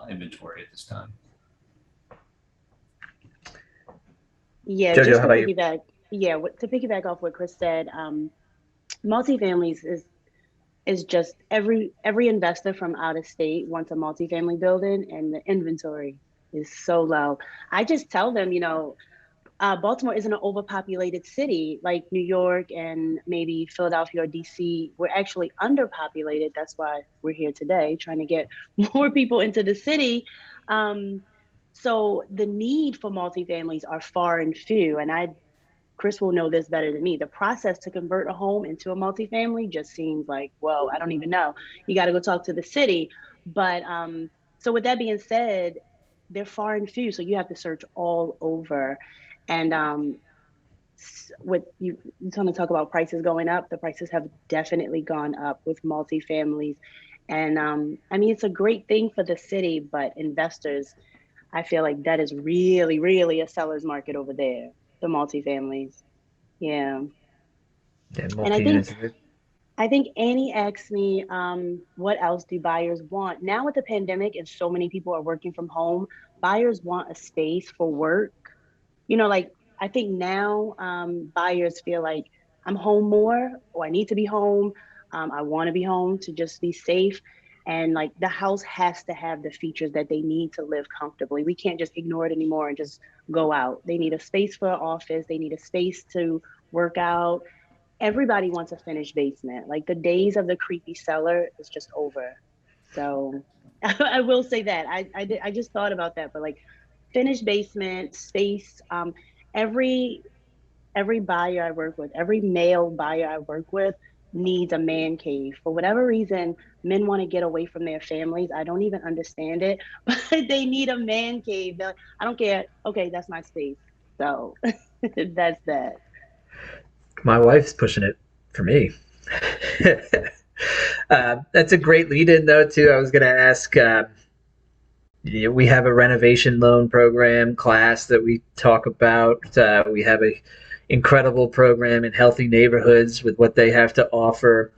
inventory at this time. Yeah, Jojo, just how to about you? piggyback, yeah, to piggyback off what Chris said, multifamilies is just every investor from out of state wants a multifamily building, and the inventory is so low. I just tell them, Baltimore isn't an overpopulated city like New York and maybe Philadelphia or DC. We're actually underpopulated. That's why we're here today, trying to get more people into the city. Um, so the need for multifamilies are far and few. And Chris will know this better than me. The process to convert a home into a multifamily just seems like, well, I don't even know. You got to go talk to the city. But so with that being said, they're far and few. So you have to search all over. And with you trying to talk about prices going up, the prices have definitely gone up with multifamilies. And I mean, it's a great thing for the city, but investors, I feel like that is really, really a seller's market over there, the multifamilies. Yeah. Yeah, And multi-units. I think Annie asked me, what else do buyers want? Now with the pandemic and so many people are working from home, buyers want a space for work. Like I think now buyers feel like I'm home more, or I need to be home. I want to be home to just be safe. And like the house has to have the features that they need to live comfortably. We can't just ignore it anymore and just go out. They need a space for an office. They need a space to work out. Everybody wants a finished basement. Like the days of the creepy cellar is just over. So I will say that I just thought about that, but like finished basement space. Every every buyer I work with, every male buyer I work with needs a man cave. For whatever reason, men want to get away from their families. I don't even understand it, but they need a man cave. They're like, I don't care. Okay, that's my space. So that's that. My wife's pushing it for me. That's a great lead in, though, too. I was going to ask, we have a renovation loan program class that we talk about. We have a incredible program in healthy neighborhoods with what they have to offer.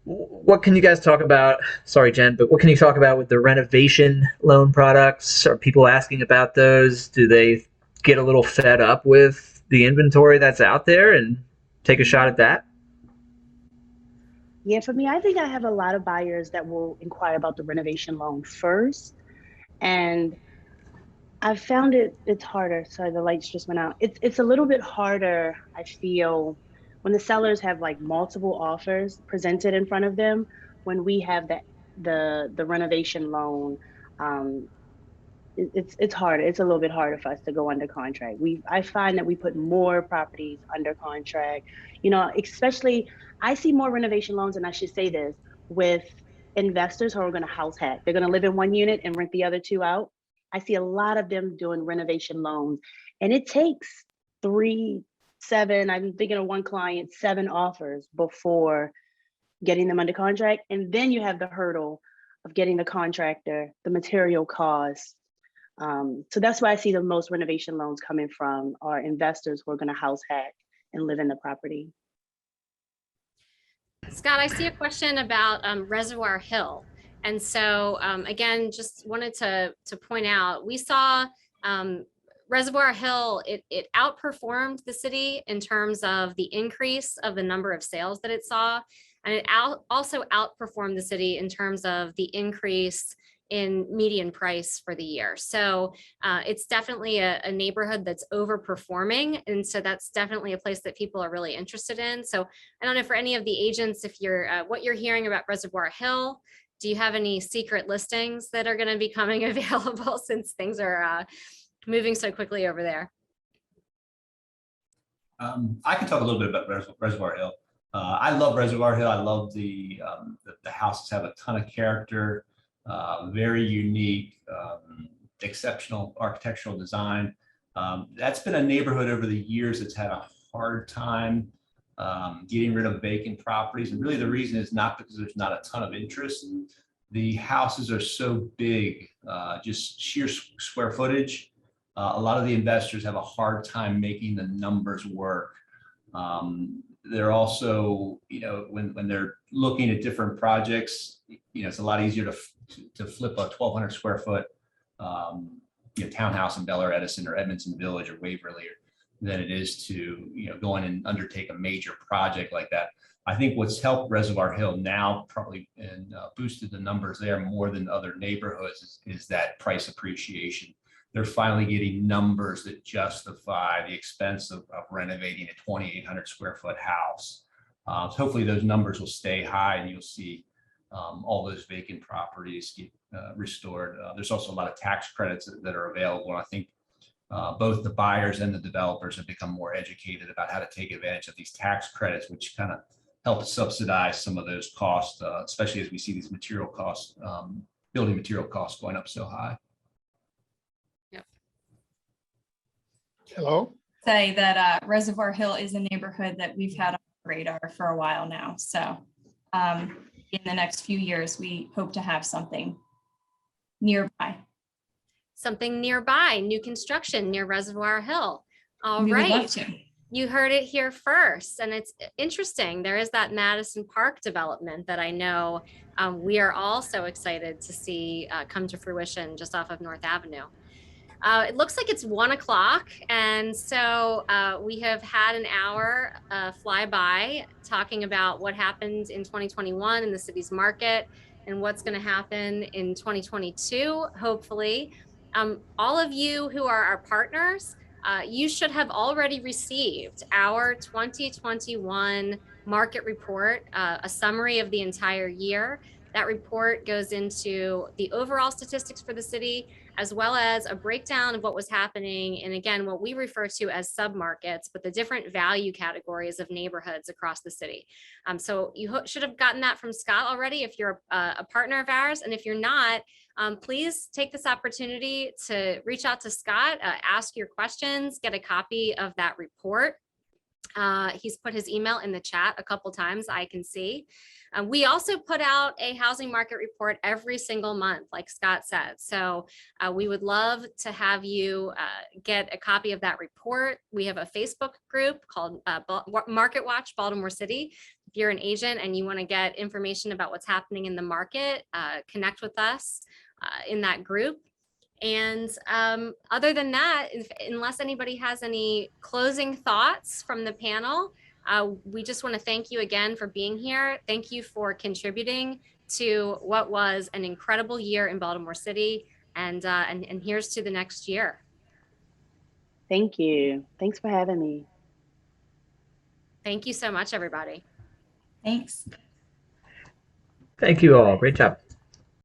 What can you guys talk about? Sorry, Jen, but what can you talk about with the renovation loan products? Are people asking about those? Do they get a little fed up with the inventory that's out there and take a shot at that? Yeah, for me, I think I have a lot of buyers that will inquire about the renovation loan first. And I've found it's harder. Sorry, the lights just went out. It's a little bit harder, I feel, when the sellers have like multiple offers presented in front of them. When we have the renovation loan, um, it's harder. It's a little bit harder for us to go under contract. I find that we put more properties under contract. Especially I see more renovation loans, and I should say this, with investors who are going to house hack. They're going to live in one unit and rent the other two out. I see a lot of them doing renovation loans, and it takes three, seven. I'm thinking of one client, 7 offers before getting them under contract, and then you have the hurdle of getting the contractor, the material costs. So that's why I see the most renovation loans coming from are investors who are going to house hack and live in the property. Scott, I see a question about Reservoir Hill. And so again, just wanted to point out, we saw Reservoir Hill, it outperformed the city in terms of the increase of the number of sales that it saw. And it also outperformed the city in terms of the increase in median price for the year. So it's definitely a neighborhood that's overperforming. And so that's definitely a place that people are really interested in. So I don't know for any of the agents, if you're what you're hearing about Reservoir Hill, do you have any secret listings that are going to be coming available since things are moving so quickly over there? I can talk a little bit about Reservoir Hill. I love Reservoir Hill. I love the houses have a ton of character. Very unique, exceptional architectural design. That's been a neighborhood over the years that's had a hard time getting rid of vacant properties. And really the reason is not because there's not a ton of interest. The houses are so big, just sheer square footage. A lot of the investors have a hard time making the numbers work. they're also, when they're looking at different projects, it's a lot easier to flip a 1,200 square foot townhouse in Bel Air, Edison, or Edmonton Village, or Waverly, than it is to go in and undertake a major project like that. I think what's helped Reservoir Hill now probably and boosted the numbers there more than other neighborhoods is that price appreciation. They're finally getting numbers that justify the expense of renovating a 2,800 square foot house. So hopefully those numbers will stay high, and you'll see all those vacant properties get restored. There's also a lot of tax credits that are available. And I think both the buyers and the developers have become more educated about how to take advantage of these tax credits, which kind of help subsidize some of those costs, especially as we see these material costs, building material costs going up so high. Hello. Say that Reservoir Hill is a neighborhood that we've had on our radar for a while now. So in the next few years, we hope to have something nearby. Something nearby, new construction near Reservoir Hill. All We would love right. to. You heard it here first, and it's interesting. There is that Madison Park development that I know we are all so excited to see come to fruition just off of North Avenue. It looks like it's 1 o'clock, and so we have had an hour fly by talking about what happened in 2021 in the city's market and what's going to happen in 2022, hopefully. All of you who are our partners, you should have already received our 2021 market report, a summary of the entire year. That report goes into the overall statistics for the city, as well as a breakdown of what was happening in, again, what we refer to as submarkets, but the different value categories of neighborhoods across the city. So you should have gotten that from Scott already if you're a partner of ours. And if you're not, please take this opportunity to reach out to Scott, ask your questions, get a copy of that report. He's put his email in the chat a couple times, I can see. We also put out a housing market report every single month, like Scott said. So we would love to have you get a copy of that report. We have a Facebook group called Market Watch Baltimore City. If you're an agent and you want to get information about what's happening in the market, connect with us in that group. And other than that, unless anybody has any closing thoughts from the panel, we just want to thank you again for being here. Thank you for contributing to what was an incredible year in Baltimore City. And here's to the next year. Thank you. Thanks for having me. Thank you so much, everybody. Thanks. Thank you all. Great job.